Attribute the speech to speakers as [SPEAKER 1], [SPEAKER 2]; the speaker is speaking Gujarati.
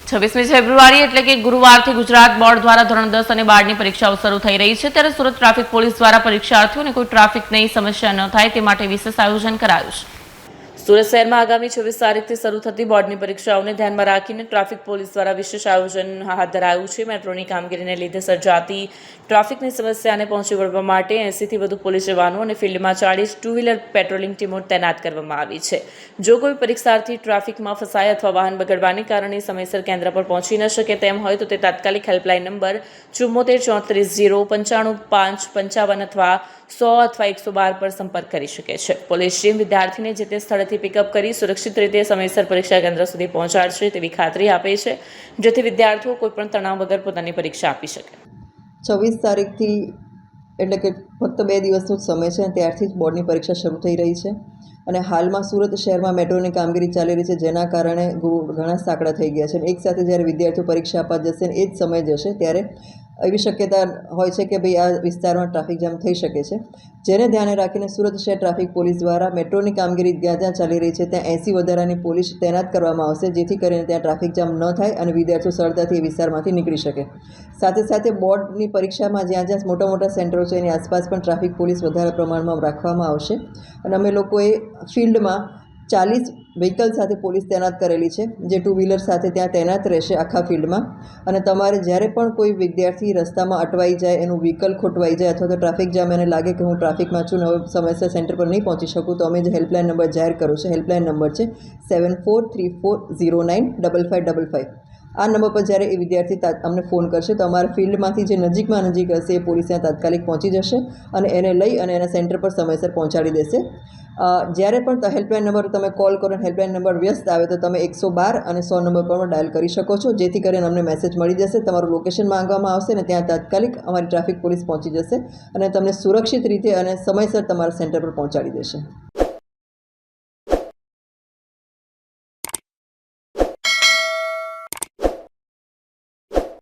[SPEAKER 1] 26મી ફેબ્રુઆરી એટલે કે ગુરુવારથી ગુજરાત બોર્ડ દ્વારા ધોરણ 10 અને 12ની પરીક્ષાઓ શરૂ થઈ રહી છે, ત્યારે સુરત ટ્રાફિક પોલીસ દ્વારા પરીક્ષાર્થીઓને કોઈ ટ્રાફિકની સમસ્યા ન થાય તે માટે વિશેષ આયોજન કરાયું છે। સુરત શહેરમાં આગામી 26 તારીખથી શરૂ થતી બોર્ડની પરીક્ષાઓને ધ્યાનમાં રાખીને ટ્રાફિક પોલીસ દ્વારા વિશેષ આયોજન હાથ ધરાયું છે। મેટ્રોની કામગીરીને લીધે સર્જાતી ટ્રાફિકની સમસ્યાને પહોંચી વળવા માટે 80થી વધુ પોલીસ જવાનો અને ફિલ્ડમાં 40 ટુ વ્હીલર પેટ્રોલિંગ ટીમો તૈનાત કરવામાં આવી છે। જો કોઈ પરીક્ષાર્થી ટ્રાફિકમાં ફસાય અથવા વાહન બગડવાને કારણે સમયસર કેન્દ્ર પર પહોંચી ન શકે તેમ હોય તો તે તાત્કાલિક હેલ્પલાઇન નંબર 74 34 0 95 5 55 અથવા 100 અથવા 112 પર સંપર્ક કરી શકે છે। પોલીસ ટીમ વિદ્યાર્થીને જે તે સ્થળેથી પિકઅપ કરી સુરક્ષિત રીતે સમયસર પરીક્ષા કેન્દ્ર સુધી પહોંચાડશે તેવી ખાતરી આપે છે, જેથી વિદ્યાર્થીઓ કોઈપણ તણાવ વગર પોતાની પરીક્ષા આપી શકે।
[SPEAKER 2] 26 તારીખથી એટલે કે ફક્ત 2 દિવસનો જ સમય છે, ત્યારથી જ બોર્ડની પરીક્ષા શરૂ થઈ રહી છે અને હાલમાં સુરત શહેરમાં મેટ્રોની કામગીરી ચાલી રહી છે, જેના કારણે ઘણા સાંકડા થઈ ગયા છે। એક સાથે જ્યારે વિદ્યાર્થીઓ પરીક્ષા આપવા જશે ને એ જ સમય જશે ત્યારે એવી શક્યતા હોય છે કે ભાઈ આ વિસ્તારમાં ટ્રાફિક જામ થઈ શકે છે, જેને ધ્યાને રાખીને સુરત શહેર ટ્રાફિક પોલીસ દ્વારા મેટ્રોની કામગીરી જ્યાં જ્યાં ચાલી રહી છે ત્યાં 80 વધારાની પોલીસ તૈનાત કરવામાં આવશે, જેથી કરીને ત્યાં ટ્રાફિક જામ ન થાય અને વિદ્યાર્થીઓ સરળતાથી એ વિસ્તારમાંથી નીકળી શકે। સાથે સાથે બોર્ડની પરીક્ષામાં જ્યાં જ્યાં મોટા મોટા સેન્ટરો છે એની આસપાસ પણ ટ્રાફિક પોલીસ વધારે પ્રમાણમાં રાખવામાં આવશે અને અમે લોકોએ ફિલ્ડમાં 40 વ્હીકલ સાથે પોલીસ તૈનાત કરેલી છે, જે ટુ વ્હીલર સાથે ત્યાં તૈનાત રહેશે આખા ફિલ્ડમાં। અને તમારે જ્યારે પણ કોઈ વિદ્યાર્થી રસ્તામાં અટવાઈ જાય, એનું વ્હીકલ ખોટવાઈ જાય અથવા તો ટ્રાફિક જામ એને લાગે કે હું ટ્રાફિકમાં છું ને હવે સમયસર સેન્ટર પર નહીં પહોંચી શકું, તો અમે જે હેલ્પલાઇન નંબર જાહેર કર્યો છે, હેલ્પલાઇન નંબર છે 7434095555। આ નંબર પર જ્યારે એ વિદ્યાર્થી અમને ફોન કરશે તો અમારા ફિલ્ડમાંથી જે નજીકમાં નજીક હશે એ પોલીસ ત્યાં તાત્કાલિક પહોંચી જશે અને એને લઈ અને એના સેન્ટર પર સમયસર પહોંચાડી દેશે। જ્યારે પણ હેલ્પલાઇન નંબર તમે કોલ કરો અને હેલ્પલાઇન નંબર વ્યસ્ત આવે તો તમે 112 અને 100 નંબર પર પણ ડાયલ કરી શકો છો, જેથી કરીને અમને મેસેજ મળી જશે, તમારું લોકેશન માંગવામાં આવશે અને ત્યાં તાત્કાલિક અમારી ટ્રાફિક પોલીસ પહોંચી જશે અને તમને સુરક્ષિત રીતે અને સમયસર તમારા સેન્ટર પર પહોંચાડી દેશે।